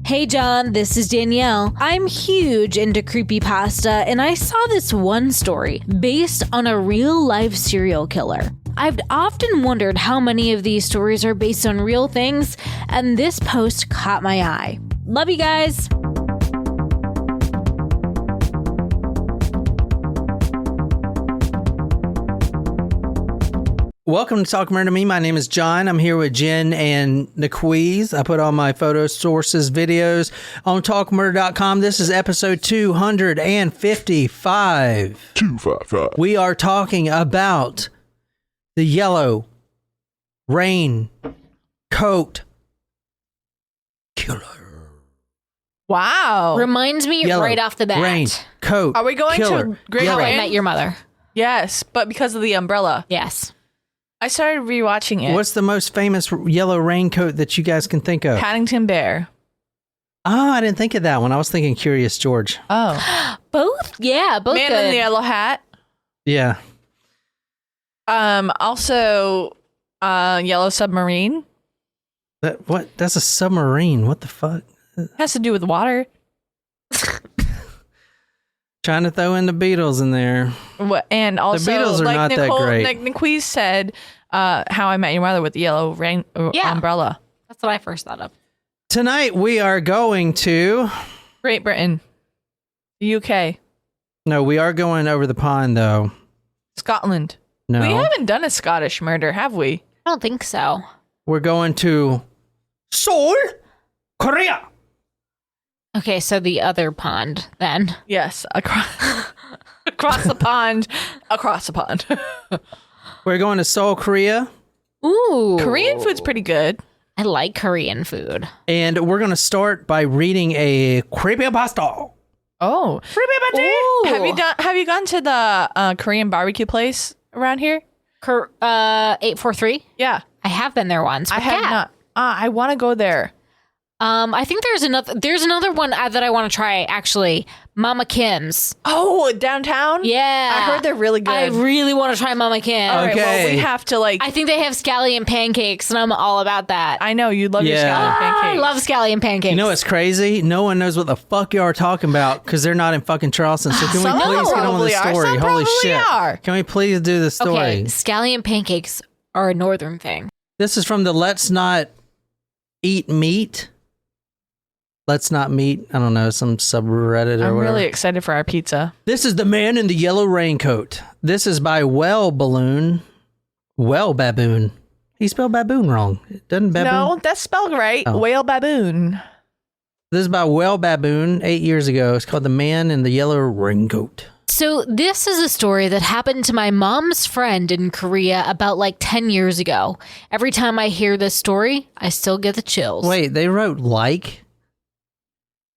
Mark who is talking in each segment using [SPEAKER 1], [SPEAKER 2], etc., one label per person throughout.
[SPEAKER 1] Hey John, this is Danielle. I'm huge into creepypasta, and I saw this one story based on a real-life serial killer. I've often wondered how many of these stories are based on real things, and this post caught my eye. Love you guys!
[SPEAKER 2] Welcome to Talk Murder to Me. My name is John. I'm here with Jen and Naquiz. I put all my photo sources, videos on talkmurder.com. This is episode 255.
[SPEAKER 3] 255.
[SPEAKER 2] We are talking about the Yellow Raincoat Killer.
[SPEAKER 4] Wow.
[SPEAKER 1] Reminds me
[SPEAKER 2] Yellow
[SPEAKER 1] right off the bat.
[SPEAKER 2] Raincoat
[SPEAKER 4] Are we going
[SPEAKER 2] Killer.
[SPEAKER 4] to Great
[SPEAKER 1] How
[SPEAKER 4] Rain?
[SPEAKER 1] I Met Your Mother.
[SPEAKER 4] Yes, but because of the umbrella.
[SPEAKER 1] Yes.
[SPEAKER 4] I started rewatching it.
[SPEAKER 2] What's the most famous yellow raincoat that you guys can think of?
[SPEAKER 4] Paddington Bear.
[SPEAKER 2] Oh, I didn't think of that one. I was thinking Curious George.
[SPEAKER 4] Oh.
[SPEAKER 1] Both? Yeah, both
[SPEAKER 4] Man
[SPEAKER 1] good.
[SPEAKER 4] in the Yellow Hat.
[SPEAKER 2] Yeah.
[SPEAKER 4] Also, Yellow Submarine.
[SPEAKER 2] What? That's a submarine. What the fuck?
[SPEAKER 4] Has to do with water.
[SPEAKER 2] Trying to throw in the Beatles in there.
[SPEAKER 4] And also,
[SPEAKER 2] Beatles are
[SPEAKER 4] like
[SPEAKER 2] not that
[SPEAKER 4] Nicole,
[SPEAKER 2] great.
[SPEAKER 4] Like Naquiz said, How I Met Your Mother with the Yellow Rain umbrella.
[SPEAKER 1] That's what I first thought of.
[SPEAKER 2] Tonight we are going to...
[SPEAKER 4] Great Britain. UK.
[SPEAKER 2] No, we are going over the pond, though.
[SPEAKER 4] Scotland.
[SPEAKER 2] No.
[SPEAKER 4] We haven't done a Scottish murder, have we?
[SPEAKER 1] I don't think so.
[SPEAKER 2] We're going to Seoul, Korea.
[SPEAKER 1] Okay, so the other pond, then.
[SPEAKER 4] Yes. Across the pond. Across the pond.
[SPEAKER 2] We're going to Seoul, Korea.
[SPEAKER 1] Ooh.
[SPEAKER 4] Korean food's pretty good.
[SPEAKER 1] I like Korean food.
[SPEAKER 2] And we're going to start by reading a creepypasta.
[SPEAKER 4] Oh.
[SPEAKER 1] Ooh.
[SPEAKER 4] Have you gone to the Korean barbecue place around here?
[SPEAKER 1] 843?
[SPEAKER 4] Yeah.
[SPEAKER 1] I have been there once.
[SPEAKER 4] I have not. I want to go there.
[SPEAKER 1] I think there's another one that I want to try, actually. Mama Kim's.
[SPEAKER 4] Oh, downtown?
[SPEAKER 1] Yeah.
[SPEAKER 4] I heard they're really good.
[SPEAKER 1] I really want to try Mama Kim's.
[SPEAKER 4] All right,
[SPEAKER 2] Okay.
[SPEAKER 4] well, we have to
[SPEAKER 1] I think they have scallion pancakes, and I'm all about that.
[SPEAKER 4] I know, you love your
[SPEAKER 2] Yeah.
[SPEAKER 4] scallop
[SPEAKER 1] I
[SPEAKER 4] pancakes.
[SPEAKER 1] love scallion pancakes.
[SPEAKER 2] You know what's crazy? No one knows what the fuck you are talking about because they're not in fucking Charleston. So can
[SPEAKER 4] Some
[SPEAKER 2] we please get on with
[SPEAKER 4] probably
[SPEAKER 2] the
[SPEAKER 4] are.
[SPEAKER 2] story?
[SPEAKER 4] Some
[SPEAKER 2] Holy
[SPEAKER 4] probably
[SPEAKER 2] shit.
[SPEAKER 4] are.
[SPEAKER 2] Can we please do the story?
[SPEAKER 1] Okay, scallion pancakes are a northern thing.
[SPEAKER 2] This is from the Let's Not Eat Meat. Let's Not Meat. I don't know, some subreddit or
[SPEAKER 4] I'm
[SPEAKER 2] whatever.
[SPEAKER 4] really excited for our pizza.
[SPEAKER 2] This is The Man in the Yellow Raincoat. This is by Baboon. He spelled baboon wrong. Doesn't baboon?
[SPEAKER 4] No, that's spelled right.
[SPEAKER 2] Oh.
[SPEAKER 4] Whale baboon.
[SPEAKER 2] This is by Baboon 8 years ago. It's called The Man in the Yellow Raincoat.
[SPEAKER 1] So this is a story that happened to my mom's friend in Korea about like 10 years ago. Every time I hear this story, I still get the chills.
[SPEAKER 2] Wait, they wrote like?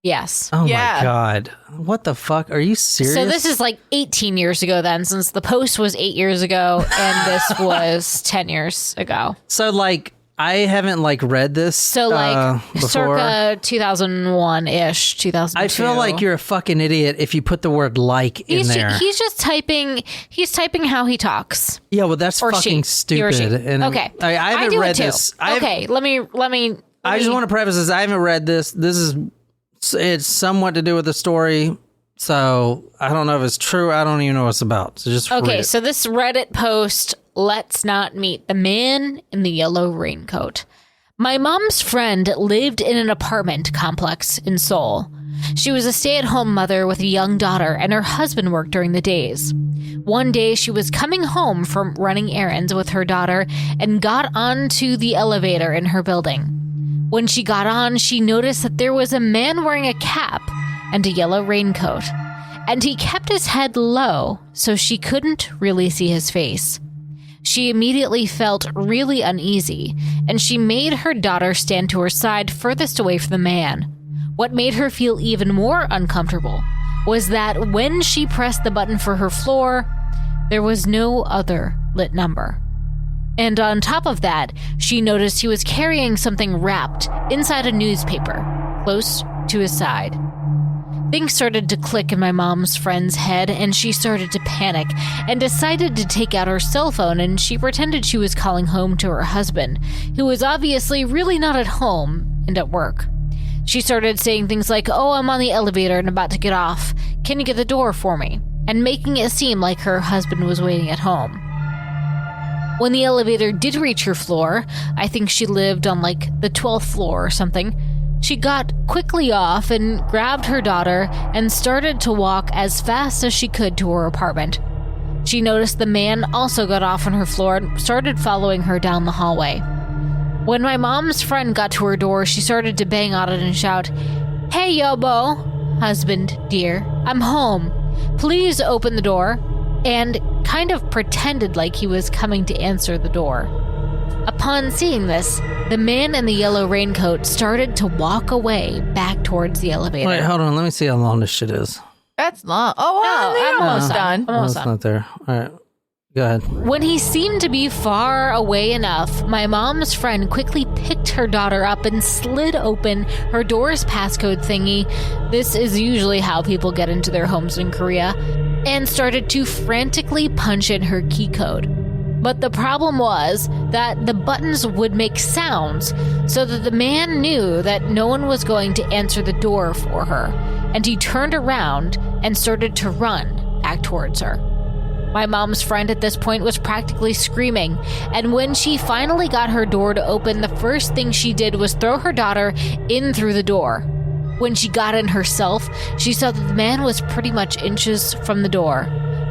[SPEAKER 1] Yes.
[SPEAKER 2] Oh
[SPEAKER 4] Yeah.
[SPEAKER 2] my God. What the fuck? Are you serious?
[SPEAKER 1] So this is like 18 years ago then, since the post was 8 years ago and this was 10 years ago.
[SPEAKER 2] So like, I haven't like read this
[SPEAKER 1] So like
[SPEAKER 2] before.
[SPEAKER 1] circa 2001-ish, 2002.
[SPEAKER 2] I feel like you're a fucking idiot if you put the word like in there.
[SPEAKER 1] He's just typing, he's typing how he talks.
[SPEAKER 2] Yeah, well, that's
[SPEAKER 1] Or
[SPEAKER 2] fucking
[SPEAKER 1] she. He or she.
[SPEAKER 2] stupid. And
[SPEAKER 1] Okay.
[SPEAKER 2] I haven't
[SPEAKER 1] do
[SPEAKER 2] read
[SPEAKER 1] it too.
[SPEAKER 2] this.
[SPEAKER 1] Okay, let me.
[SPEAKER 2] I just want to preface this. I haven't read this. It's somewhat to do with the story. So I don't know if it's true. I don't even know what it's about. So just read
[SPEAKER 1] Okay,
[SPEAKER 2] it.
[SPEAKER 1] so this Reddit post, let's not meet the man in the yellow raincoat. My mom's friend lived in an apartment complex in Seoul. She was a stay-at-home mother with a young daughter, and her husband worked during the days. One day, she was coming home from running errands with her daughter and got onto the elevator in her building. When she got on, she noticed that there was a man wearing a cap and a yellow raincoat, and he kept his head low so she couldn't really see his face. She immediately felt really uneasy, and she made her daughter stand to her side furthest away from the man. What made her feel even more uncomfortable was that when she pressed the button for her floor, there was no other lit number. And on top of that, she noticed he was carrying something wrapped inside a newspaper, close to his side. Things started to click in my mom's friend's head, and she started to panic and decided to take out her cell phone, and she pretended she was calling home to her husband, who was obviously really not at home and at work. She started saying things like, "Oh, I'm on the elevator and about to get off. Can you get the door for me?" And making it seem like her husband was waiting at home. When the elevator did reach her floor, I think she lived on like the 12th floor or something, she got quickly off and grabbed her daughter and started to walk as fast as she could to her apartment. She noticed the man also got off on her floor and started following her down the hallway. When my mom's friend got to her door, she started to bang on it and shout, "Hey, Yobo, husband, dear, I'm home. Please open the door," and kind of pretended like he was coming to answer the door. Upon seeing this, the man in the yellow raincoat started to walk away back towards the elevator.
[SPEAKER 2] Wait, hold on. Let me see how long this shit is.
[SPEAKER 4] That's long. Oh, well,
[SPEAKER 1] I'm
[SPEAKER 4] almost done.
[SPEAKER 2] It's not there. All right. Go ahead.
[SPEAKER 1] When he seemed to be far away enough, my mom's friend quickly picked her daughter up and slid open her door's passcode thingy. This is usually how people get into their homes in Korea, and started to frantically punch in her key code. But the problem was that the buttons would make sounds, so that the man knew that no one was going to answer the door for her, and he turned around and started to run back towards her. My mom's friend at this point was practically screaming, and when she finally got her door to open, the first thing she did was throw her daughter in through the door. When she got in herself, she saw that the man was pretty much inches from the door,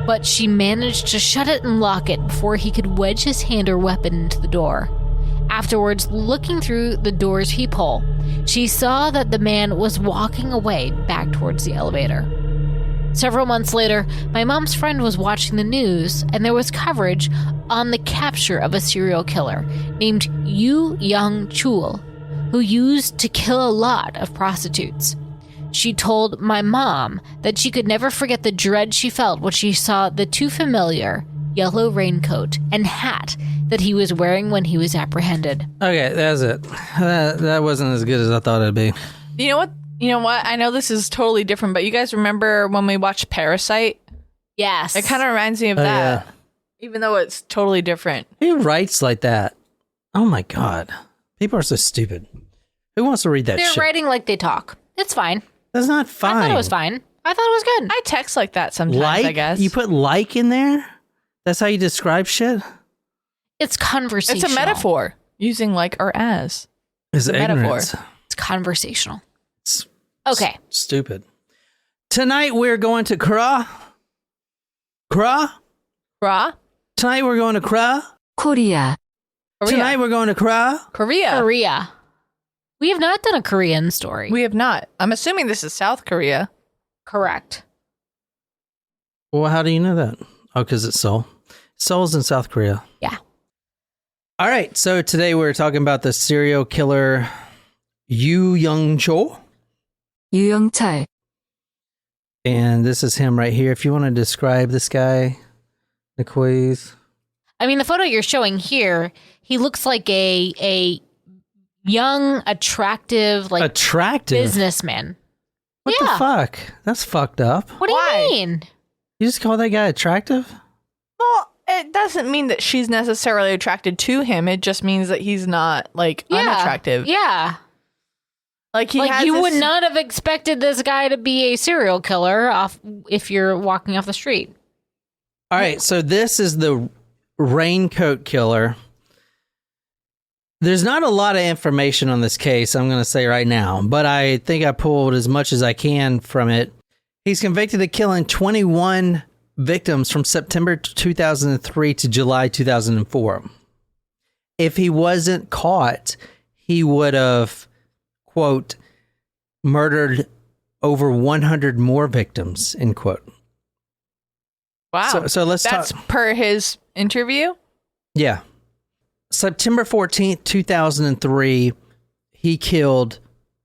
[SPEAKER 1] but she managed to shut it and lock it before he could wedge his hand or weapon into the door. Afterwards, looking through the door's peephole, she saw that the man was walking away back towards the elevator. Several months later, my mom's friend was watching the news, and there was coverage on the capture of a serial killer named Yoo Young-chul, who used to kill a lot of prostitutes. She told my mom that she could never forget the dread she felt when she saw the too familiar yellow raincoat and hat that he was wearing when he was apprehended.
[SPEAKER 2] Okay, that's it. That wasn't as good as I thought it'd be.
[SPEAKER 4] You know what? I know this is totally different, but you guys remember when we watched Parasite?
[SPEAKER 1] Yes.
[SPEAKER 4] It kind of reminds me of that, even though it's totally different.
[SPEAKER 2] Who writes like that? Oh my God. People are so stupid. Who wants to read that shit?
[SPEAKER 1] They're writing like they talk. It's fine.
[SPEAKER 2] That's not fine.
[SPEAKER 1] I thought it was fine. I thought it was good.
[SPEAKER 4] I text like that sometimes, I guess.
[SPEAKER 2] You put like in there? That's how you describe shit?
[SPEAKER 1] It's conversational.
[SPEAKER 4] It's a metaphor. Using like or as.
[SPEAKER 2] It's
[SPEAKER 4] a
[SPEAKER 2] ignorance.
[SPEAKER 4] metaphor.
[SPEAKER 1] It's conversational. Okay.
[SPEAKER 2] Stupid. Tonight we're going to Kra. Tonight we're going to Kra.
[SPEAKER 3] Korea.
[SPEAKER 2] Tonight we're going to Kra.
[SPEAKER 4] Korea.
[SPEAKER 1] We have not done a Korean story.
[SPEAKER 4] We have not. I'm assuming this is South Korea.
[SPEAKER 1] Correct.
[SPEAKER 2] Well, how do you know that? Oh, because it's Seoul. Seoul's in South Korea.
[SPEAKER 1] Yeah.
[SPEAKER 2] All right. So today we're talking about the serial killer Yoo Young-chul.
[SPEAKER 3] 유영철.
[SPEAKER 2] And this is him right here. If you want to describe this guy, Nicole.
[SPEAKER 1] I mean, the photo you're showing here, he looks like a young, attractive businessman.
[SPEAKER 2] What the fuck? That's fucked up.
[SPEAKER 1] What do you mean?
[SPEAKER 2] You just call that guy attractive?
[SPEAKER 4] Well, it doesn't mean that she's necessarily attracted to him. It just means that he's not unattractive.
[SPEAKER 1] Yeah.
[SPEAKER 4] Like
[SPEAKER 1] you would not have expected this guy to be a serial killer if you're walking off the street.
[SPEAKER 2] All right, so this is the Raincoat Killer. There's not a lot of information on this case, I'm going to say right now, but I think I pulled as much as I can from it. He's convicted of killing 21 victims from September 2003 to July 2004. If he wasn't caught, he would have, quote, murdered over 100 more victims, end quote.
[SPEAKER 4] Wow.
[SPEAKER 2] So let's talk.
[SPEAKER 4] That's per his interview?
[SPEAKER 2] Yeah. September 14th, 2003, he killed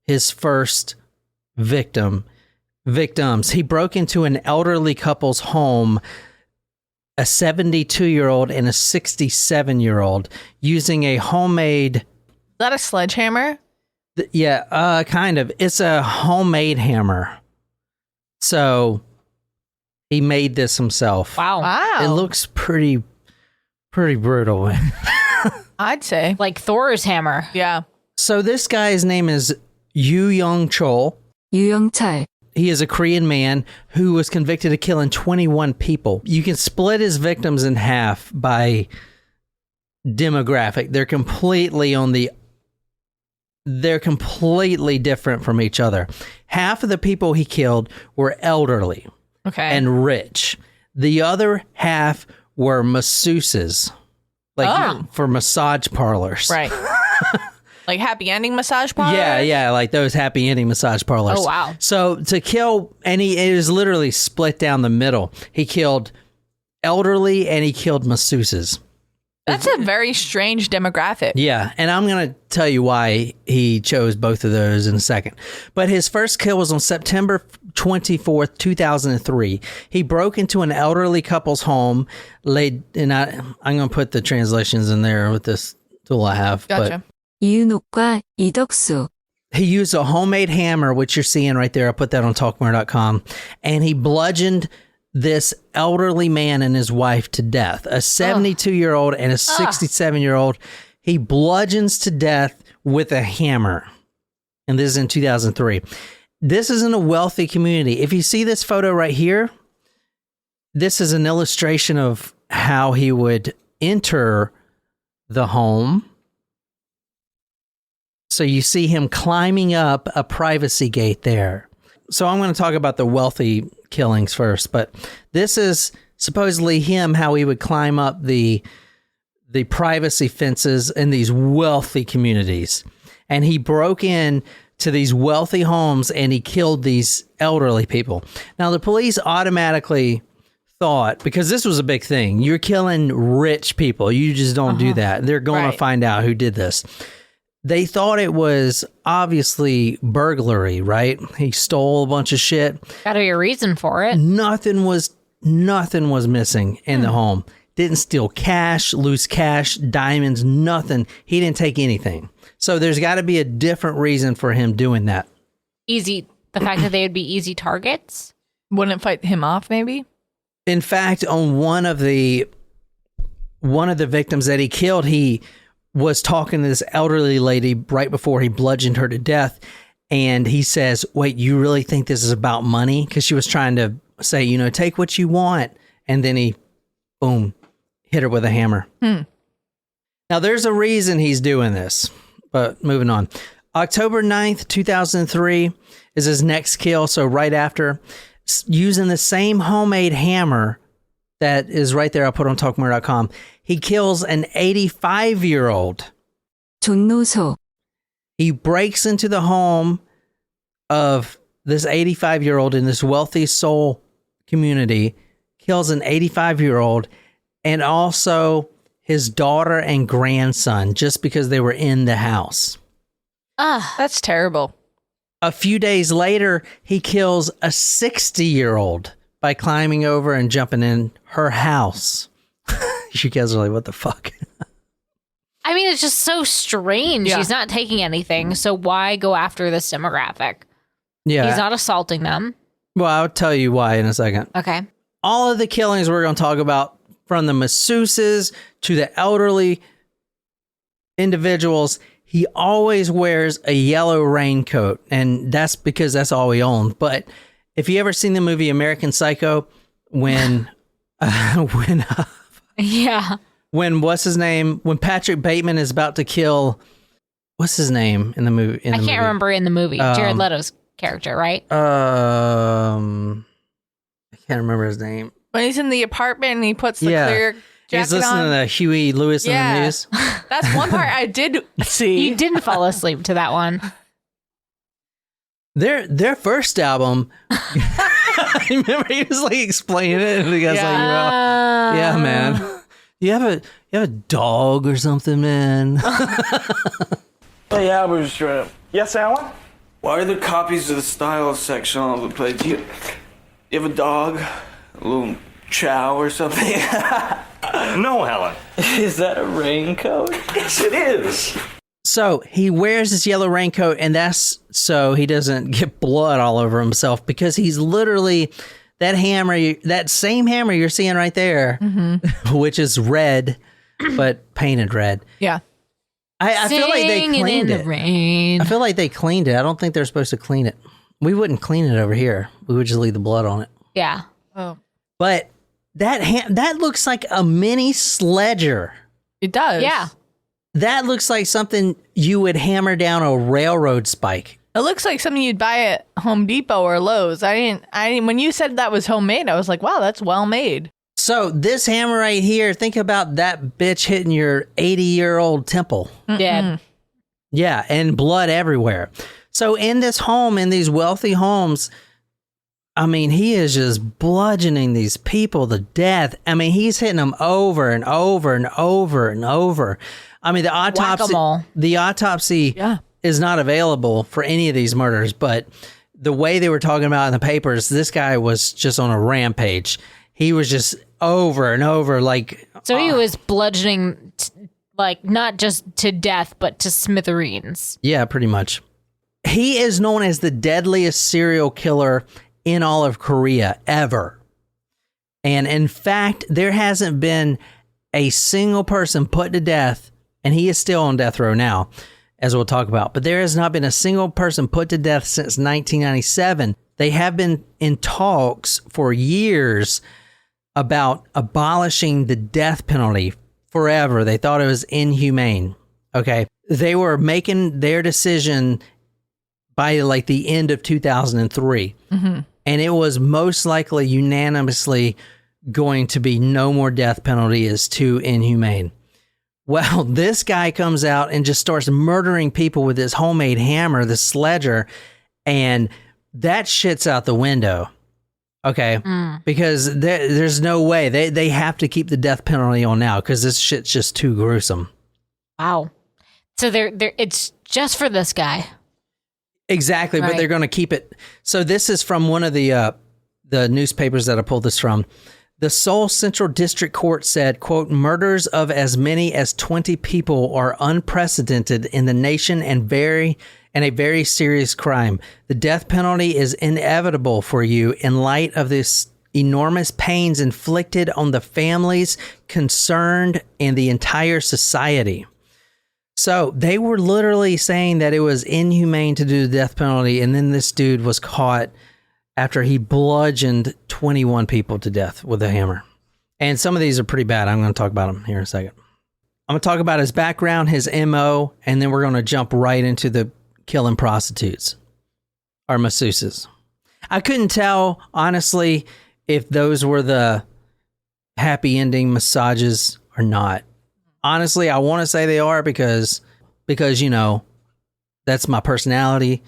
[SPEAKER 2] his first victims. He broke into an elderly couple's home, a 72-year-old and a 67-year-old, using a homemade...
[SPEAKER 4] Is that a sledgehammer?
[SPEAKER 2] Yeah, kind of. It's a homemade hammer. So he made this himself.
[SPEAKER 1] Wow.
[SPEAKER 2] It looks pretty brutal.
[SPEAKER 4] I'd say.
[SPEAKER 1] Like Thor's hammer.
[SPEAKER 4] Yeah.
[SPEAKER 2] So this guy's name is Yoo Young-chul.
[SPEAKER 3] 유영철,
[SPEAKER 2] He is a Korean man who was convicted of killing 21 people. You can split his victims in half by demographic. They're completely different from each other. Half of the people he killed were elderly and rich. The other half were masseuses, for massage parlors.
[SPEAKER 4] Right. Like happy ending massage parlors?
[SPEAKER 2] Yeah, like those happy ending massage parlors.
[SPEAKER 1] Oh, wow.
[SPEAKER 2] So to kill, and it was literally split down the middle. He killed elderly and he killed masseuses.
[SPEAKER 4] That's a very strange demographic.
[SPEAKER 2] Yeah, and I'm going to tell you why he chose both of those in a second. But his first kill was on September 24th, 2003. He broke into an elderly couple's home, I'm going to put the translations in there with this tool I have.
[SPEAKER 4] Gotcha.
[SPEAKER 3] 이윤옥과 이덕수,
[SPEAKER 2] He used a homemade hammer, which you're seeing right there. I'll put that on talkmore.com. And he bludgeoned this elderly man and his wife to death. A 72-year-old and a 67-year-old. He bludgeons to death with a hammer. And this is in 2003. This is in a wealthy community. If you see this photo right here, this is an illustration of how he would enter the home. So you see him climbing up a privacy gate there. So I'm going to talk about the wealthy killings first, but this is supposedly him, how he would climb up the privacy fences in these wealthy communities. And he broke in to these wealthy homes and he killed these elderly people. Now the police automatically thought, because this was a big thing, you're killing rich people. You just don't do that. They're going to find out who did this. They thought it was obviously burglary, right? He stole a bunch of shit.
[SPEAKER 1] Gotta be a reason for it.
[SPEAKER 2] Nothing was missing in the home. Didn't steal cash, loose cash, diamonds, nothing. He didn't take anything. So there's got to be a different reason for him doing that.
[SPEAKER 1] Easy. The fact that they would be easy targets.
[SPEAKER 4] Wouldn't fight him off, maybe?
[SPEAKER 2] In fact, on one of the victims that he killed, he was talking to this elderly lady right before he bludgeoned her to death. And he says, wait, you really think this is about money? Because she was trying to say, take what you want. And then he, boom, hit her with a hammer. Now, there's a reason he's doing this. But moving on. October 9th, 2003 is his next kill. So right after, using the same homemade hammer that is right there, I'll put on talkmore.com. He kills an 85-year-old.
[SPEAKER 3] 존노소,
[SPEAKER 2] He breaks into the home of this 85-year-old in this wealthy Seoul community, kills an 85-year-old, and also his daughter and grandson just because they were in the house.
[SPEAKER 4] That's terrible.
[SPEAKER 2] A few days later, he kills a 60-year-old by climbing over and jumping in her house. You guys are like, what the fuck?
[SPEAKER 1] I mean, it's just so strange.
[SPEAKER 4] Yeah.
[SPEAKER 1] He's not taking anything, so why go after this demographic?
[SPEAKER 2] Yeah.
[SPEAKER 1] He's not assaulting them.
[SPEAKER 2] Well, I'll tell you why in a second.
[SPEAKER 1] Okay.
[SPEAKER 2] All of the killings we're going to talk about, from the masseuses to the elderly individuals, he always wears a yellow raincoat, and that's because that's all he owned. But if you ever seen the movie American Psycho, when
[SPEAKER 1] Yeah.
[SPEAKER 2] when Patrick Bateman is about to kill, what's his name in the movie?
[SPEAKER 1] I can't remember in the movie. Jared Leto's character, right?
[SPEAKER 2] I can't remember his name.
[SPEAKER 4] When he's in the apartment and he puts the clear jacket
[SPEAKER 2] He's listening
[SPEAKER 4] on.
[SPEAKER 2] to Huey Lewis in the news.
[SPEAKER 4] That's one part I did see.
[SPEAKER 1] You didn't fall asleep to that one.
[SPEAKER 2] Their first album, I remember he was like explaining it, and the guy's like, "Yeah, man, you have a dog or something, man."
[SPEAKER 5] Hey, Albert's trip. Yes, Alan? Why are there copies of the style section all over the place? Do you have a dog? A little chow or something?
[SPEAKER 6] No, Helen.
[SPEAKER 5] Is that a raincoat?
[SPEAKER 6] Yes, it is.
[SPEAKER 2] So he wears this yellow raincoat, and that's so he doesn't get blood all over himself, because he's literally that same hammer you're seeing right there, which is red, but painted red.
[SPEAKER 4] Yeah.
[SPEAKER 2] I feel like they
[SPEAKER 1] Singing
[SPEAKER 2] cleaned
[SPEAKER 1] in
[SPEAKER 2] it.
[SPEAKER 1] the rain.
[SPEAKER 2] I feel like they cleaned it. I don't think they're supposed to clean it. We wouldn't clean it over here. We would just leave the blood on it.
[SPEAKER 1] Yeah.
[SPEAKER 4] Oh,
[SPEAKER 2] But that looks like a mini sledger.
[SPEAKER 4] it does.
[SPEAKER 1] Yeah.
[SPEAKER 2] That looks like something you would hammer down a railroad spike.
[SPEAKER 4] It looks like something you'd buy at Home Depot or Lowe's. I didn't. When you said that was homemade, I was like, wow, that's well made.
[SPEAKER 2] So this hammer right here, think about that bitch hitting your 80-year-old temple.
[SPEAKER 1] Dead.
[SPEAKER 2] Yeah, and blood everywhere. So in this home, in these wealthy homes, I mean, he is just bludgeoning these people to death. I mean, he's hitting them over and over and over and over. I mean,
[SPEAKER 1] Whack-a-mole.
[SPEAKER 2] the autopsy
[SPEAKER 4] Yeah.
[SPEAKER 2] is not available for any of these murders, but the way they were talking about in the papers, this guy was just on a rampage. He was just over and over, like,
[SPEAKER 1] So he was bludgeoning, like, not just to death, but to smithereens.
[SPEAKER 2] yeah, pretty much. He is known as the deadliest serial killer in all of Korea ever. And in fact, there hasn't been a single person put to death, and he is still on death row now, as we'll talk about, but there has not been a single person put to death since 1997. They have been in talks for years about abolishing the death penalty forever. They thought it was inhumane. Okay. They were making their decision by like the end of 2003. And it was most likely unanimously going to be no more death penalty, is too inhumane. Well, this guy comes out and just starts murdering people with his homemade hammer, the sledger, and that shit's out the window. Okay? Because there's no way. They have to keep the death penalty on now because this shit's just too gruesome.
[SPEAKER 1] Wow. So they're it's just for this guy.
[SPEAKER 2] Exactly, but
[SPEAKER 1] Right.
[SPEAKER 2] they're going to keep it. So this is from one of the newspapers that I pulled this from. The Seoul Central District Court said, quote, murders of as many as 20 people are unprecedented in the nation and a very serious crime. The death penalty is inevitable for you in light of this enormous pains inflicted on the families concerned and the entire society. So they were literally saying that it was inhumane to do the death penalty, and then this dude was caught after he bludgeoned 21 people to death with a hammer. And some of these are pretty bad. I'm going to talk about them here in a second. I'm going to talk about his background, his MO, and then we're going to jump right into the killing prostitutes or masseuses. I couldn't tell, honestly, if those were the happy ending massages or not. Honestly, I want to say they are because, you know, that's my personality.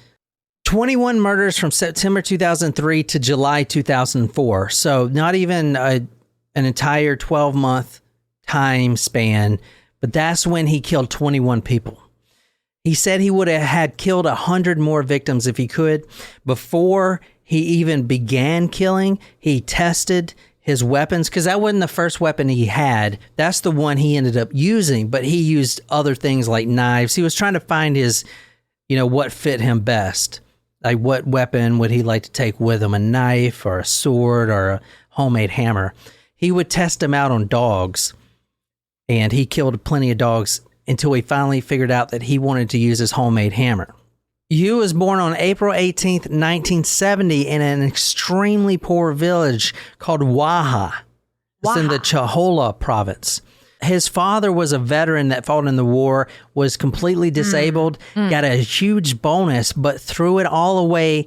[SPEAKER 2] 21 murders from September 2003 to July 2004. So not even an entire 12-month time span, but that's when he killed 21 people. He said he would have had killed 100 more victims if he could. Before he even began killing, he tested his weapons, because that wasn't the first weapon he had. That's the one he ended up using, but he used other things like knives. He was trying to find his, you know, what fit him best. Like, what weapon would he like to take with him? A knife or a sword or a homemade hammer? He would test them out on dogs, and he killed plenty of dogs until he finally figured out that he wanted to use his homemade hammer. Yoo was born on April 18th, 1970 in an extremely poor village called Waha. It's in the Chohola province. His father was a veteran that fought in the war, was completely disabled, got a huge bonus, but threw it all away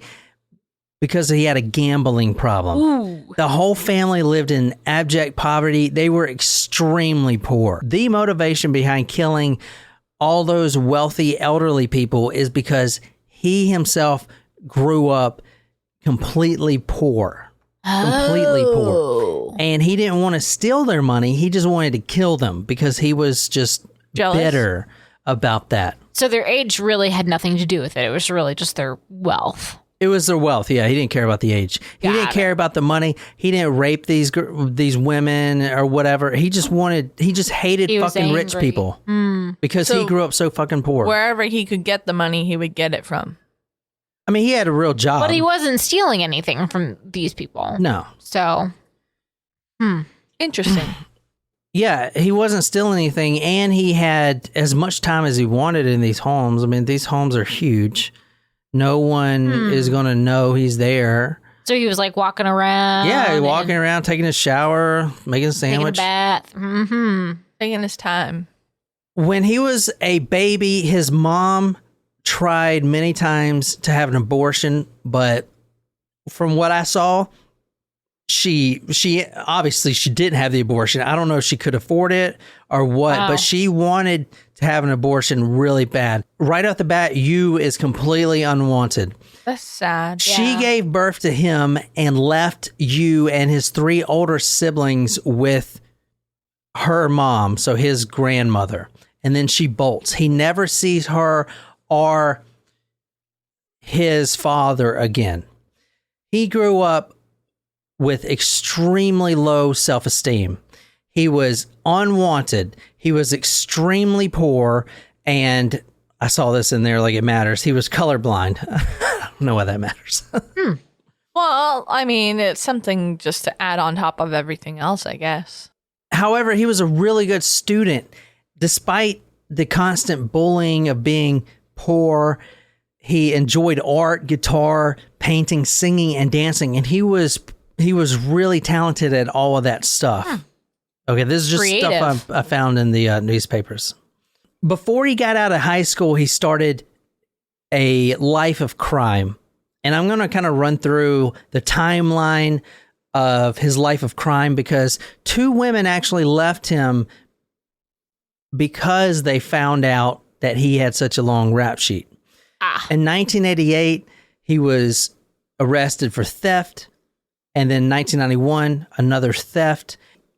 [SPEAKER 2] because he had a gambling problem.
[SPEAKER 1] Ooh.
[SPEAKER 2] The whole family lived in abject poverty. They were extremely poor. The motivation behind killing all those wealthy elderly people is because he himself grew up completely poor. Completely poor. And he didn't want to steal their money. He just wanted to kill them because he was just
[SPEAKER 4] Jealous?
[SPEAKER 2] bitter about that.
[SPEAKER 1] So their age really had nothing to do with it. It was really just their wealth.
[SPEAKER 2] It was their wealth. Yeah, he didn't care about the age. He
[SPEAKER 1] Got
[SPEAKER 2] didn't
[SPEAKER 1] it.
[SPEAKER 2] care about the money. He didn't rape these women or whatever. He just hated
[SPEAKER 1] He was
[SPEAKER 2] fucking rich
[SPEAKER 1] angry.
[SPEAKER 2] people because he
[SPEAKER 4] So
[SPEAKER 2] grew up so fucking poor.
[SPEAKER 4] Wherever he could get the money, he would get it from.
[SPEAKER 2] I mean, he had a real job.
[SPEAKER 1] But he wasn't stealing anything from these people.
[SPEAKER 2] No.
[SPEAKER 1] So,
[SPEAKER 4] Interesting.
[SPEAKER 2] Yeah, he wasn't stealing anything, and he had as much time as he wanted in these homes. I mean, these homes are huge. No one is going to know he's there.
[SPEAKER 1] So he was like walking around.
[SPEAKER 2] Yeah, walking around, taking a shower, making a sandwich.
[SPEAKER 1] Taking a bath. Mm-hmm.
[SPEAKER 4] Taking his time.
[SPEAKER 2] When he was a baby, his mom tried many times to have an abortion, but from what I saw, she obviously she didn't have the abortion. I don't know if she could afford it or what, but she wanted to have an abortion really bad. Right off the bat, Yoo is completely unwanted.
[SPEAKER 4] That's sad.
[SPEAKER 2] She gave birth to him and left Yoo and his 3 older siblings with her mom, so his grandmother. And then she bolts. He never sees her or his father again. He grew up with extremely low self-esteem. He was unwanted. He was extremely poor. And I saw this in there like it matters. He was colorblind. I don't know why that matters.
[SPEAKER 4] Well, I mean, it's something just to add on top of everything else, I guess.
[SPEAKER 2] However, he was a really good student. Despite the constant bullying of being poor, he enjoyed art, guitar, painting, singing, and dancing. And he was really talented at all of that stuff. Okay, this is just stuff I found in the newspapers. Before he got out of high school, he started a life of crime. And I'm going to kind of run through the timeline of his life of crime because 2 women actually left him because they found out that he had such a long rap sheet. In 1988, he was arrested for theft. And then 1991, another theft.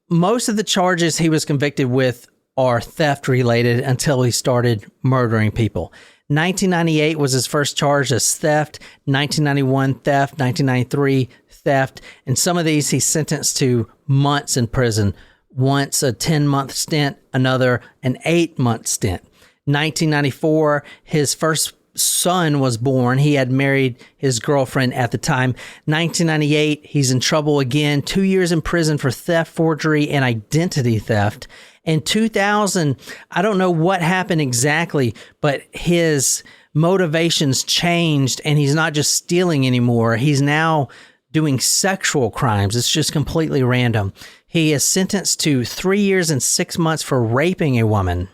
[SPEAKER 2] Most of the charges he was convicted with are theft related until he started murdering people. 1998 was his first charge as theft, 1991 theft, 1993 theft, and some of these he's sentenced to months in prison. Once a 10-month stint, another an 8-month stint. 1994, his first son was born. He had married his girlfriend at the time. 1998, he's in trouble again. 2 years in prison for theft, forgery, and identity theft. In 2000, I don't know what happened exactly, but his motivations changed and he's not just stealing anymore. He's now doing sexual crimes. It's just completely random. He is sentenced to 3 years and 6 months for raping a woman,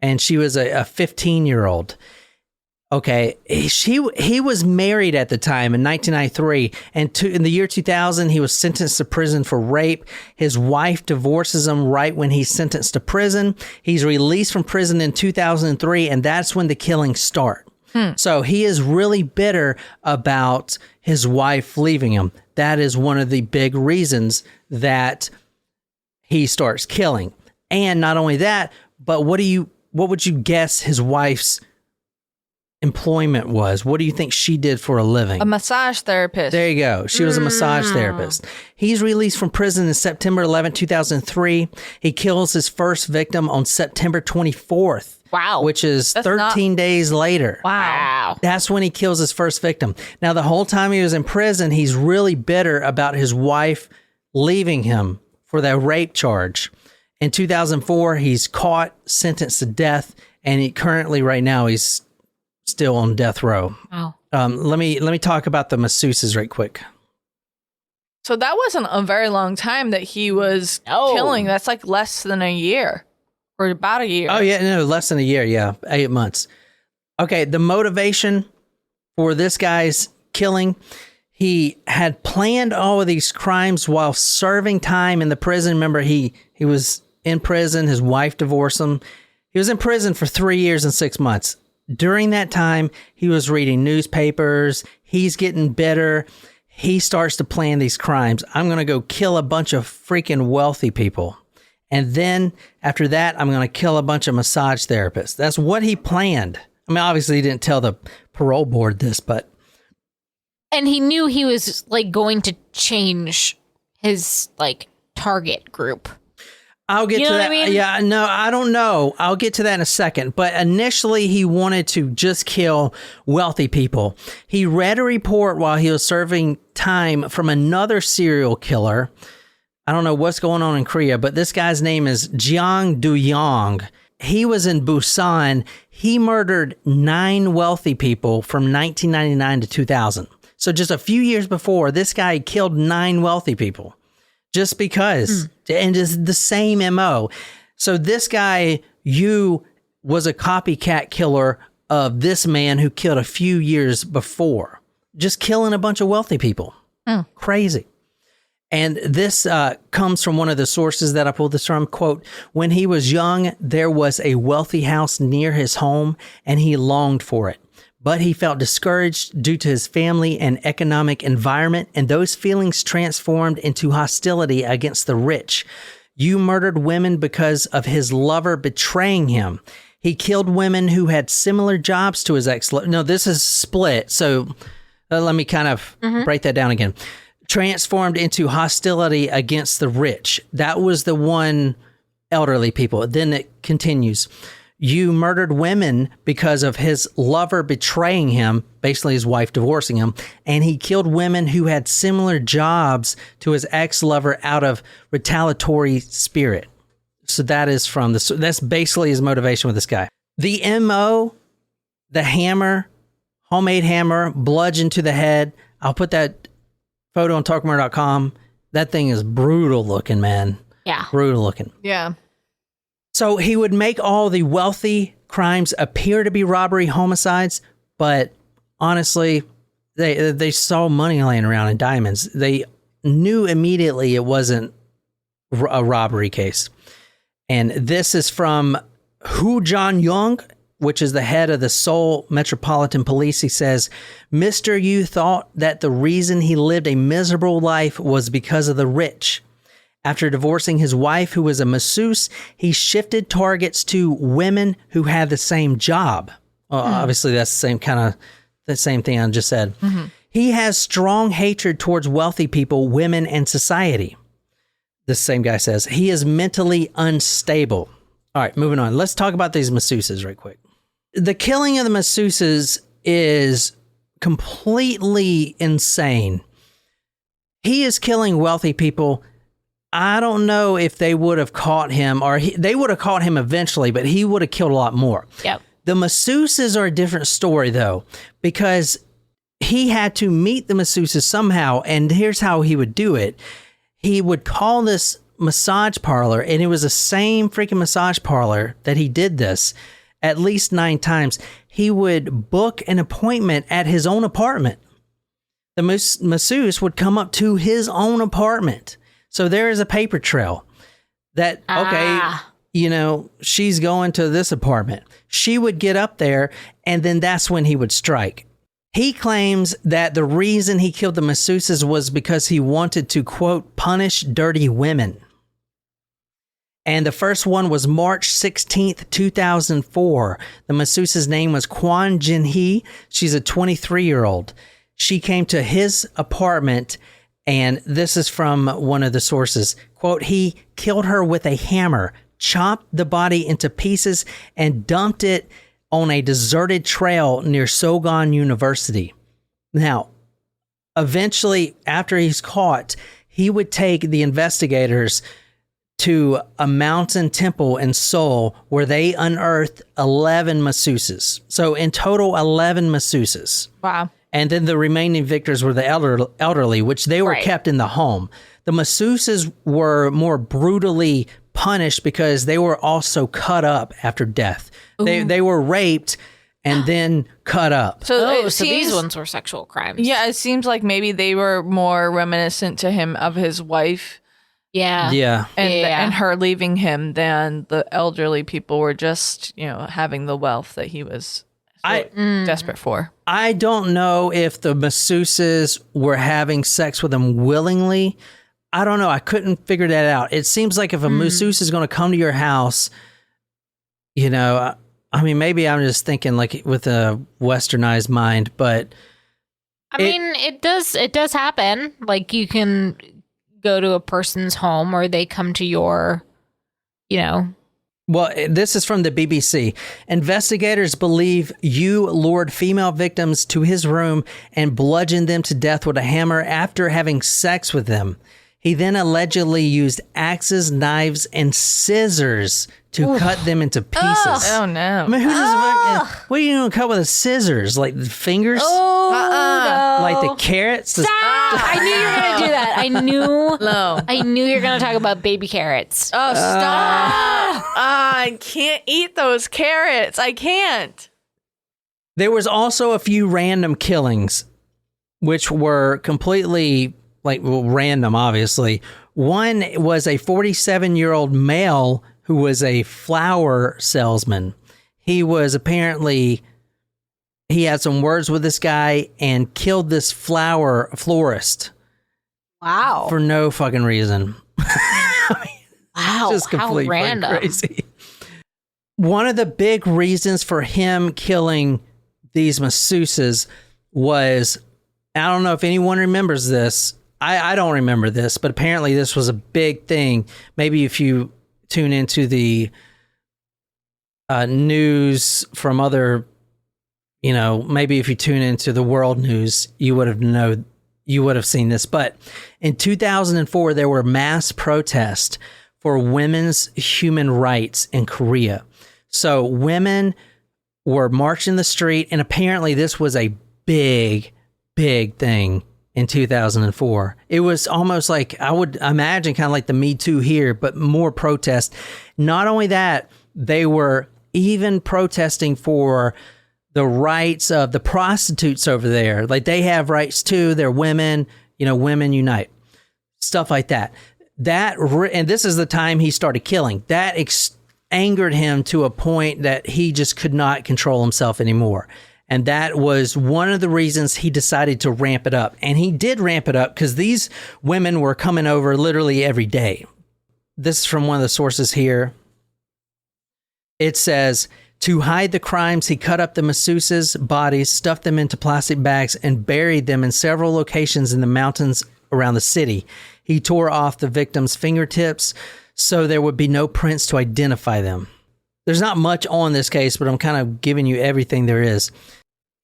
[SPEAKER 2] and she was a 15-year-old. Okay, he was married at the time in 1993, and in the year 2000, he was sentenced to prison for rape. His wife divorces him right when he's sentenced to prison. He's released from prison in 2003, and that's when the killings start. So he is really bitter about his wife leaving him. That is one of the big reasons that he starts killing. And not only that, but what would you guess his wife's employment was? What do you think she did for a living?
[SPEAKER 4] A massage therapist.
[SPEAKER 2] There you go. She was a massage therapist. He's released from prison in September 11, 2003. He kills his first victim on September 24th.
[SPEAKER 1] Wow.
[SPEAKER 2] Which is 13 days later.
[SPEAKER 1] Wow.
[SPEAKER 2] That's when he kills his first victim. Now, the whole time he was in prison, he's really bitter about his wife leaving him for that rape charge. In 2004, he's caught, sentenced to death, and right now, he's still on death row.
[SPEAKER 1] Wow.
[SPEAKER 2] Let me talk about the masseuses right quick.
[SPEAKER 4] So that wasn't a very long time that he was killing. That's like less than a year. Or about a year.
[SPEAKER 2] Oh, yeah, no, less than a year, yeah, 8 months. Okay, the motivation for this guy's killing, he had planned all of these crimes while serving time in the prison. Remember, he was in prison, his wife divorced him. He was in prison for 3 years and 6 months. During that time, he was reading newspapers. He's getting bitter. He starts to plan these crimes. I'm going to go kill a bunch of freaking wealthy people. And then after that, I'm going to kill a bunch of massage therapists. That's what he planned. I mean, obviously he didn't tell the parole board this, but.
[SPEAKER 1] And he knew he was like going to change his like target group.
[SPEAKER 2] I'll get to that. I mean? Yeah, no, I don't know. I'll get to that in a second. But initially, he wanted to just kill wealthy people. He read a report while he was serving time from another serial killer. I don't know what's going on in Korea, but this guy's name is Jeong Do-yong. He was in Busan. He murdered 9 wealthy people from 1999 to 2000. So just a few years before, this guy killed 9 wealthy people just because. And it's the same MO. So this guy, Yoo, was a copycat killer of this man who killed a few years before, just killing a bunch of wealthy people. Crazy. And this comes from one of the sources that I pulled this from. Quote, when he was young, there was a wealthy house near his home and he longed for it. But he felt discouraged due to his family and economic environment, and those feelings transformed into hostility against the rich. Yoo murdered women because of his lover betraying him. He killed women who had similar jobs to his ex. No, this is split. So let me kind of break that down again. Transformed into hostility against the rich. That was the one elderly people. Then it continues. Yoo murdered women because of his lover betraying him, basically his wife divorcing him, and he killed women who had similar jobs to his ex-lover out of retaliatory spirit. So that is from that's basically his motivation with this guy. The MO, the hammer, homemade hammer, bludgeon to the head. I'll put that photo on talkmurder.com. That thing is brutal looking, man.
[SPEAKER 1] Yeah.
[SPEAKER 2] Brutal looking.
[SPEAKER 4] Yeah.
[SPEAKER 2] So he would make all the wealthy crimes appear to be robbery homicides, but honestly, they saw money laying around and diamonds. They knew immediately it wasn't a robbery case. And this is from Woo Jan-young, which is the head of the Seoul Metropolitan Police. He says, Mr. Yoo thought that the reason he lived a miserable life was because of the rich. After divorcing his wife, who was a masseuse, he shifted targets to women who had the same job. Well, obviously, that's the same thing I just said. He has strong hatred towards wealthy people, women, and society. This same guy says he is mentally unstable. All right, moving on. Let's talk about these masseuses right quick. The killing of the masseuses is completely insane. He is killing wealthy people. I don't know if they would have caught him, or they would have caught him eventually, but he would have killed a lot more.
[SPEAKER 1] Yep.
[SPEAKER 2] The masseuses are a different story, though, because he had to meet the masseuses somehow, and here's how he would do it. He would call this massage parlor, and it was the same freaking massage parlor that he did this at least 9 times. He would book an appointment at his own apartment. The masseuse would come up to his own apartment. So there is a paper trail that, okay, you know, she's going to this apartment. She would get up there, and then that's when he would strike. He claims that the reason he killed the masseuses was because he wanted to, quote, punish dirty women. And the first one was March 16th, 2004. The masseuse's name was Kwon Jin-hee. She's a 23-year-old. She came to his apartment, and this is from one of the sources. Quote, he killed her with a hammer, chopped the body into pieces, and dumped it on a deserted trail near Sogan University. Now, eventually, after he's caught, he would take the investigators to a mountain temple in Seoul where they unearthed 11 masseuses. So in total, 11 masseuses.
[SPEAKER 4] Wow.
[SPEAKER 2] And then the remaining victims were the elderly, which they were kept in the home. The masseuses were more brutally punished because they were also cut up after death. They were raped and then cut up.
[SPEAKER 4] So
[SPEAKER 1] these ones were sexual crimes.
[SPEAKER 4] Yeah, it seems like maybe they were more reminiscent to him of his wife.
[SPEAKER 1] Yeah.
[SPEAKER 2] Yeah.
[SPEAKER 4] And her leaving him than the elderly people were just, you know, having the wealth that he was desperate for.
[SPEAKER 2] I don't know if the masseuses were having sex with him willingly. I don't know. I couldn't figure that out. It seems like if a masseuse is going to come to your house, you know, I mean, maybe I'm just thinking like with a westernized mind, but
[SPEAKER 1] I mean, it does happen. Like you can go to a person's home or they come to your, you know.
[SPEAKER 2] Well, this is from the BBC. Investigators believe Yoo lured female victims to his room and bludgeoned them to death with a hammer after having sex with them. He then allegedly used axes, knives, and scissors to cut them into pieces.
[SPEAKER 4] Oh no.
[SPEAKER 2] I mean, who does what are you going to cut with a scissors? Like the fingers?
[SPEAKER 1] Oh, no.
[SPEAKER 2] Like the carrots?
[SPEAKER 1] Stop! I knew you were going to do that.
[SPEAKER 4] No.
[SPEAKER 1] I knew you were going to talk about baby carrots.
[SPEAKER 4] Oh, stop. I can't eat those carrots. I can't.
[SPEAKER 2] There was also a few random killings, which were completely random, obviously. One was a 47-year-old male who was a flower salesman. He was apparently, he had some words with this guy and killed this flower florist.
[SPEAKER 1] Wow.
[SPEAKER 2] For no fucking reason.
[SPEAKER 1] Wow.
[SPEAKER 2] Just completely
[SPEAKER 1] how random.
[SPEAKER 2] crazy. One of the big reasons for him killing these masseuses was, I don't know if anyone remembers this. I don't remember this, but apparently this was a big thing. Maybe if you tune into the news from other, maybe if you tune into the world news, you would have seen this. But in 2004, there were mass protests for women's human rights in Korea. So women were marching the street, and apparently this was a big thing in 2004. It was almost like, I would imagine, kind of like the Me Too here, but more protest. Not only that, they were even protesting for the rights of the prostitutes over there. Like, they have rights too. They're women, women unite. Stuff like that. And this is the time he started killing. That angered him to a point that he just could not control himself anymore. And that was one of the reasons he decided to ramp it up. And he did ramp it up because these women were coming over literally every day. This is from one of the sources here. It says, to hide the crimes, he cut up the masseuses' bodies, stuffed them into plastic bags, and buried them in several locations in the mountains around the city. He tore off the victims' fingertips so there would be no prints to identify them. There's not much on this case, but I'm kind of giving you everything there is.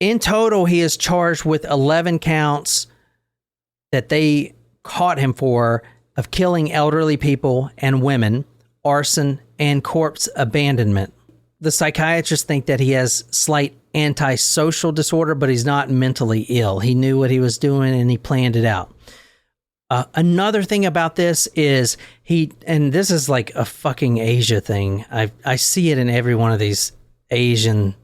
[SPEAKER 2] In total, he is charged with 11 counts that they caught him for of killing elderly people and women, arson, and corpse abandonment. The psychiatrists think that he has slight antisocial disorder, but he's not mentally ill. He knew what he was doing and he planned it out. Another thing about this is and this is like a fucking Asia thing. I see it in every one of these Asian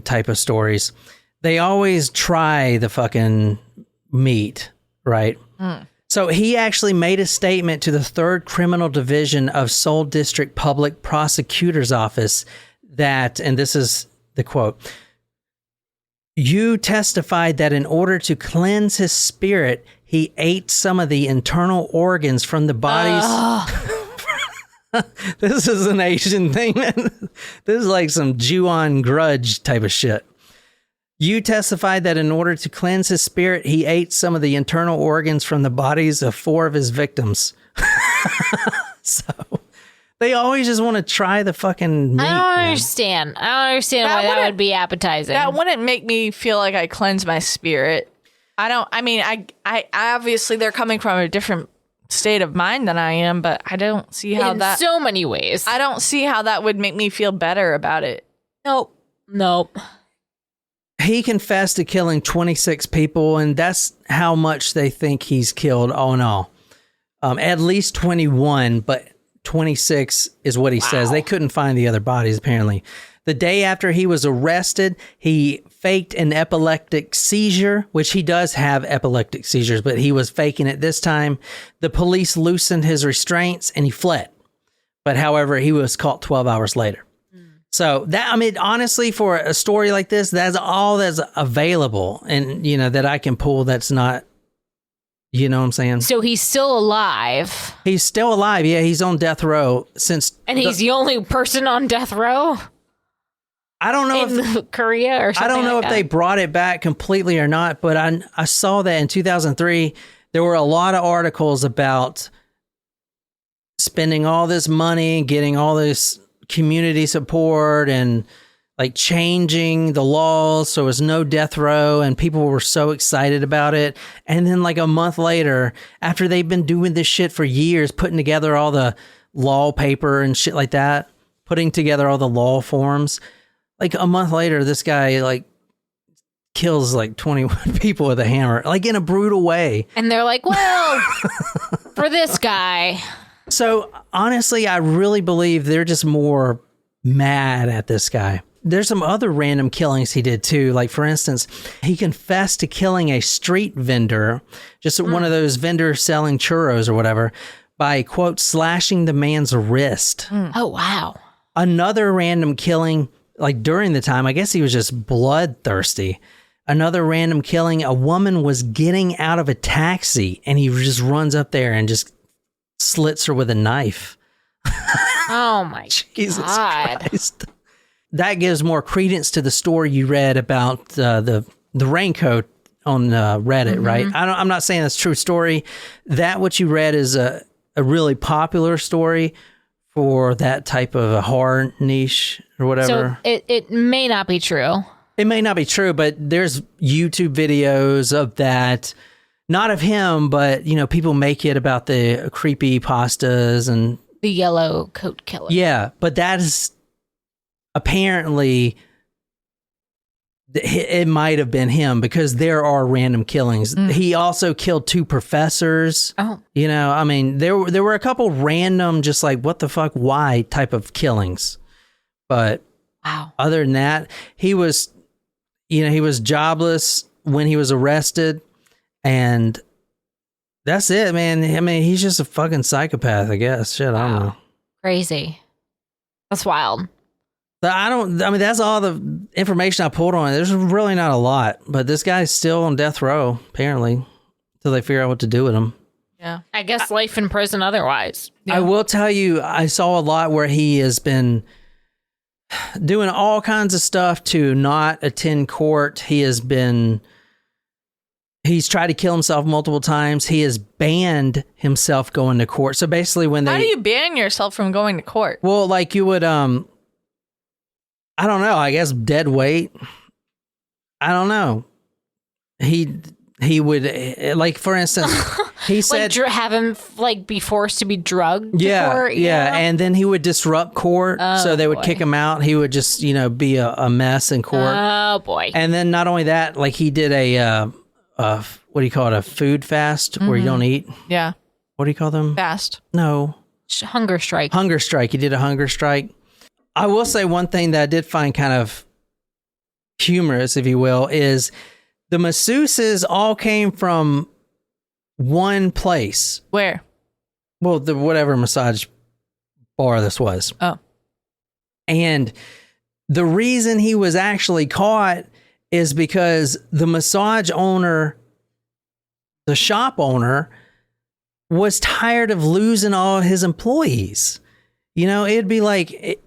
[SPEAKER 2] type of stories. They always try the fucking meat, right? So he actually made a statement to the 3rd Criminal Division of Seoul District Public Prosecutor's Office that, and this is the quote, "You testified that in order to cleanse his spirit, he ate some of the internal organs from the bodies." This is an Asian thing, man. This is like some Ju-on grudge type of shit. "You testified that in order to cleanse his spirit, he ate some of the internal organs from the bodies of 4 of his victims." So they always just want to try the fucking meat.
[SPEAKER 1] I don't understand why that would be appetizing.
[SPEAKER 4] That wouldn't make me feel like I cleanse my spirit. I obviously they're coming from a different state of mind than I am, but I don't see how
[SPEAKER 1] in so many ways.
[SPEAKER 4] I don't see how that would make me feel better about it.
[SPEAKER 1] Nope.
[SPEAKER 2] He confessed to killing 26 people, and that's how much they think he's killed all in all. At least 21, but 26 is what he says. They couldn't find the other bodies, apparently. The day after he was arrested, he faked an epileptic seizure, which he does have epileptic seizures, but he was faking it this time. The police loosened his restraints and he fled. But however, he was caught 12 hours later. So honestly, for a story like this, that's all that's available and, that I can pull. That's not, you know what I'm saying?
[SPEAKER 1] So he's still alive.
[SPEAKER 2] He's still alive. Yeah. He's on death row
[SPEAKER 1] and he's the only person on death row.
[SPEAKER 2] I don't know
[SPEAKER 1] if Korea or something.
[SPEAKER 2] I don't know
[SPEAKER 1] like
[SPEAKER 2] if
[SPEAKER 1] that.
[SPEAKER 2] they brought it back completely or not, but I saw that in 2003, there were a lot of articles about spending all this money and getting all this community support and like changing the laws so it was no death row, and people were so excited about it. And then like a month later, after they've been doing this shit for years, putting together all the law paper and shit like that, putting together all the law forms, like a month later, this guy like kills like 21 people with a hammer, like in a brutal way.
[SPEAKER 1] And they're like, well, for this guy.
[SPEAKER 2] So honestly, I really believe they're just more mad at this guy. There's some other random killings he did too. Like for instance, he confessed to killing a street vendor, just one of those vendors selling churros or whatever, by quote, slashing the man's wrist.
[SPEAKER 1] Oh, wow.
[SPEAKER 2] Another random killing, like during the time, I guess he was just bloodthirsty. Another random killing, a woman was getting out of a taxi and he just runs up there and just slits her with a knife.
[SPEAKER 1] Oh my
[SPEAKER 2] Jesus
[SPEAKER 1] God.
[SPEAKER 2] Christ. That gives more credence to the story you read about the raincoat on Reddit, right? I'm not saying that's a true story. That what you read is a really popular story for that type of a horror niche or whatever.
[SPEAKER 1] So it may not be true.
[SPEAKER 2] It may not be true, but there's YouTube videos of that. Not of him, but, you know, people make it about the creepy pastas and...
[SPEAKER 1] The Yellow Coat Killer.
[SPEAKER 2] Yeah, but that is apparently... It might have been him because there are random killings. He also killed 2 professors.
[SPEAKER 1] Oh.
[SPEAKER 2] You know, I mean, there were a couple random, just like, what the fuck, why type of killings. But
[SPEAKER 1] wow.
[SPEAKER 2] Other than that, he was, you know, he was jobless when he was arrested. And that's it, man. I mean, he's just a fucking psychopath, I guess. Shit, I don't know.
[SPEAKER 1] Crazy. That's wild.
[SPEAKER 2] But I mean, that's all the information I pulled on it. There's really not a lot, but this guy's still on death row, apparently, until they figure out what to do with him.
[SPEAKER 4] Yeah.
[SPEAKER 1] I guess life in prison otherwise.
[SPEAKER 2] I will tell you, I saw a lot where he has been doing all kinds of stuff to not attend court. He's tried to kill himself multiple times. He has banned himself going to court. So basically
[SPEAKER 4] How do you ban yourself from going to court?
[SPEAKER 2] Well, like you would, I don't know. I guess dead weight. I don't know. He would, like, for instance, he said...
[SPEAKER 1] Like, have him, like, be forced to be drugged
[SPEAKER 2] yeah,
[SPEAKER 1] to court,
[SPEAKER 2] yeah. And then he would disrupt court, so they would kick him out. He would just, you know, be a mess in court.
[SPEAKER 1] Oh, boy.
[SPEAKER 2] And then not only that, like, he did a what do you call it? A food fast where you don't eat?
[SPEAKER 4] Yeah.
[SPEAKER 2] What do you call them?
[SPEAKER 4] Fast.
[SPEAKER 2] No.
[SPEAKER 1] Hunger strike.
[SPEAKER 2] Hunger strike. He did a hunger strike. I will say one thing that I did find kind of humorous, if you will, is the masseuses all came from one place.
[SPEAKER 4] Where?
[SPEAKER 2] Well, the whatever massage bar this was.
[SPEAKER 4] Oh.
[SPEAKER 2] And the reason he was actually caught is because the massage owner, the shop owner, was tired of losing all his employees. You know, it'd be like...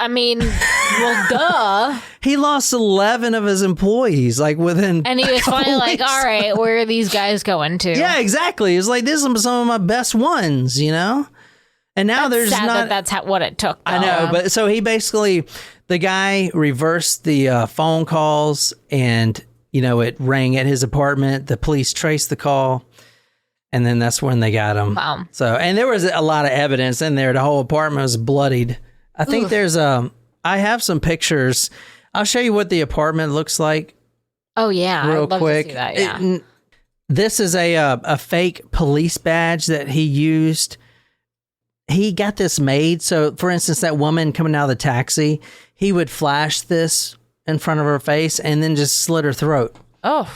[SPEAKER 1] I mean, well, duh.
[SPEAKER 2] He lost 11 of his employees, like within...
[SPEAKER 1] And he was finally like,
[SPEAKER 2] weeks.
[SPEAKER 1] all right, where are these guys going to?
[SPEAKER 2] Yeah, exactly. It's like, this is some of my best ones, you know? And now there's
[SPEAKER 1] sad
[SPEAKER 2] not...
[SPEAKER 1] that's what it took. Though.
[SPEAKER 2] I know, but so he basically... The guy reversed the phone calls and, you know, it rang at his apartment. The police traced the call. And then that's when they got him.
[SPEAKER 1] Wow.
[SPEAKER 2] So, and there was a lot of evidence in there. The whole apartment was bloodied. I think there's I have some pictures. I'll show you what the apartment looks like.
[SPEAKER 1] Oh, yeah.
[SPEAKER 2] Real
[SPEAKER 1] I'd love
[SPEAKER 2] quick.
[SPEAKER 1] to see that, yeah.
[SPEAKER 2] This is a fake police badge that he used. He got this made. So, for instance, that woman coming out of the taxi, he would flash this in front of her face and then just slit her throat.
[SPEAKER 4] Oh.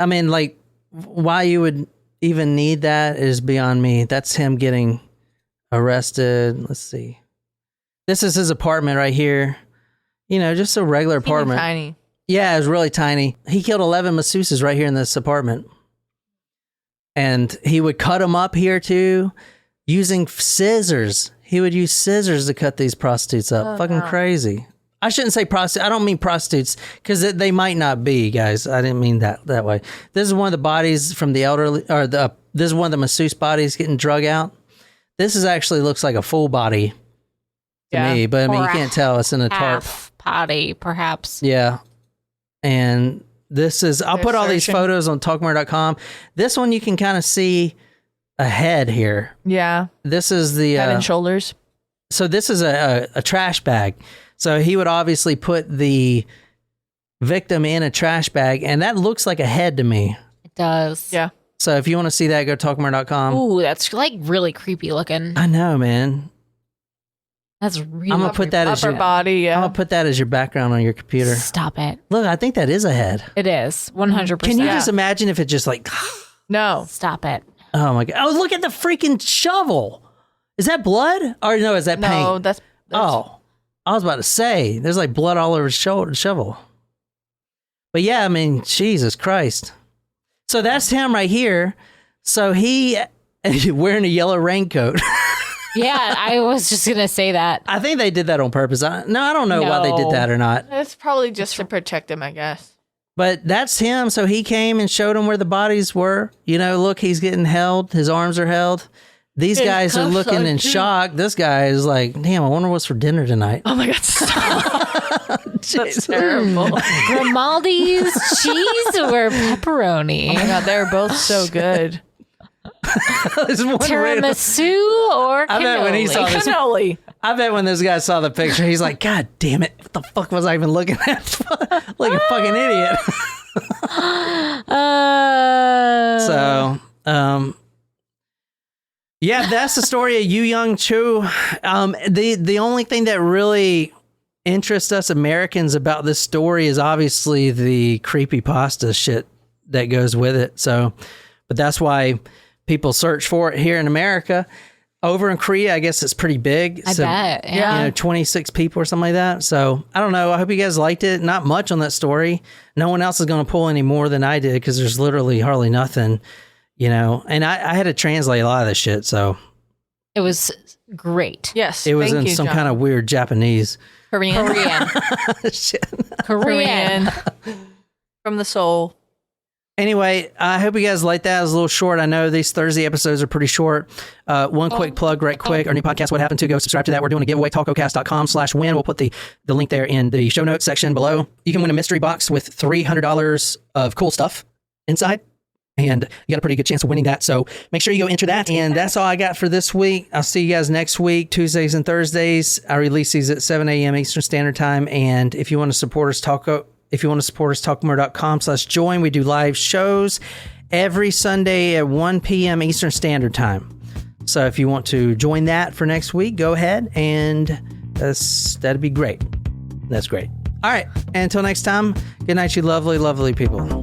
[SPEAKER 2] I mean, like, why you would even need that is beyond me. That's him getting arrested. Let's see. This is his apartment right here. You know, just a regular apartment.
[SPEAKER 4] Tiny.
[SPEAKER 2] Yeah, it was really tiny. He killed 11 masseuses right here in this apartment. And he would cut them up here too, using scissors. He would use scissors to cut these prostitutes up. Fucking crazy. I shouldn't say prostitutes. I don't mean prostitutes because they might not be, guys. I didn't mean that way. This is one of the bodies from the elderly, or this is one of the masseuse bodies getting drug out. This is actually looks like a full body to me. But I mean,
[SPEAKER 1] Or
[SPEAKER 2] you can't tell. It's in a tarp.
[SPEAKER 1] half body, perhaps.
[SPEAKER 2] Yeah. And this is, I'll
[SPEAKER 4] They're
[SPEAKER 2] put all these
[SPEAKER 4] searching.
[SPEAKER 2] photos on talkmore.com. This one, you can kind of see a head here.
[SPEAKER 4] Yeah.
[SPEAKER 2] This is the,
[SPEAKER 4] Head and shoulders.
[SPEAKER 2] so this is a trash bag. So he would obviously put the victim in a trash bag, and that looks like a head to me.
[SPEAKER 1] It does.
[SPEAKER 4] Yeah.
[SPEAKER 2] So if you want to see that, go to talkmore.com.
[SPEAKER 1] Ooh, that's like really creepy looking.
[SPEAKER 2] I know, man.
[SPEAKER 1] That's really
[SPEAKER 2] I'm gonna put that as
[SPEAKER 4] Upper
[SPEAKER 2] your,
[SPEAKER 4] body. Yeah.
[SPEAKER 2] I'm gonna put that as your background on your computer.
[SPEAKER 1] Stop it.
[SPEAKER 2] Look, I think that is a head.
[SPEAKER 1] It is 100%.
[SPEAKER 2] Can you just imagine if it just like,
[SPEAKER 4] No.
[SPEAKER 1] Stop it?
[SPEAKER 2] oh my god! Oh, look at the freaking shovel. Is that blood? Or no, is that paint?
[SPEAKER 4] No, that's
[SPEAKER 2] Oh, I was about to say, there's like blood all over his shovel. But yeah, I mean, Jesus Christ. So that's him right here. So he wearing a yellow raincoat.
[SPEAKER 1] Yeah, I was just going to say that.
[SPEAKER 2] I think they did that on purpose. I don't know why they did
[SPEAKER 1] No.
[SPEAKER 2] that or not.
[SPEAKER 4] It's probably just to protect him, I guess.
[SPEAKER 2] But that's him. So he came and showed him where the bodies were. You know, look, he's getting held. His arms are held. These
[SPEAKER 4] His
[SPEAKER 2] guys are
[SPEAKER 4] cuffs
[SPEAKER 2] looking
[SPEAKER 4] are
[SPEAKER 2] in
[SPEAKER 4] too.
[SPEAKER 2] shock. This guy is like, damn, I wonder what's for dinner tonight.
[SPEAKER 4] Oh my God, stop. That's terrible.
[SPEAKER 1] Grimaldi's cheese or pepperoni?
[SPEAKER 4] Oh my God, they're both so good.
[SPEAKER 2] There's one random-
[SPEAKER 1] Tiramisu or cannoli?
[SPEAKER 2] I bet when he saw this,
[SPEAKER 4] Cannoli.
[SPEAKER 2] I bet when this guy saw the picture, he's like, God damn it. What the fuck was I even looking at? Like a fucking idiot. So, yeah, that's the story of Yoo Young-chul. The only thing that really interests us Americans about this story is obviously the creepypasta shit that goes with it. So, but that's why people search for it here in America. Over in Korea, I guess it's pretty big.
[SPEAKER 1] I bet. Yeah.
[SPEAKER 2] You know, 26 people or something like that. So I don't know. I hope you guys liked it. Not much on that story. No one else is going to pull any more than I did because there's literally hardly nothing, you know. And I had to translate a lot of this shit. So
[SPEAKER 1] It was great.
[SPEAKER 4] Yes.
[SPEAKER 2] it was
[SPEAKER 4] thank
[SPEAKER 2] in
[SPEAKER 4] you,
[SPEAKER 2] some
[SPEAKER 4] John.
[SPEAKER 2] kind of weird Japanese
[SPEAKER 4] Korean.
[SPEAKER 2] shit.
[SPEAKER 1] Korean.
[SPEAKER 4] From the soul.
[SPEAKER 2] Anyway, I hope you guys liked that. It was a little short. I know these Thursday episodes are pretty short. One quick plug right quick. Our new podcast, What Happened To? Go subscribe to that. We're doing a giveaway, talkocast.com/win. We'll put the link there in the show notes section below. You can win a mystery box with $300 of cool stuff inside. And you got a pretty good chance of winning that. So make sure you go enter that. And that's all I got for this week. I'll see you guys next week, Tuesdays and Thursdays. I release these at 7 a.m. Eastern Standard Time. And if you want to support us, talkmore.com/join. We do live shows every Sunday at 1 p.m. Eastern Standard Time. So if you want to join that for next week, go ahead and that'd be great. That's great. All right. Until next time, good night, you lovely, lovely people.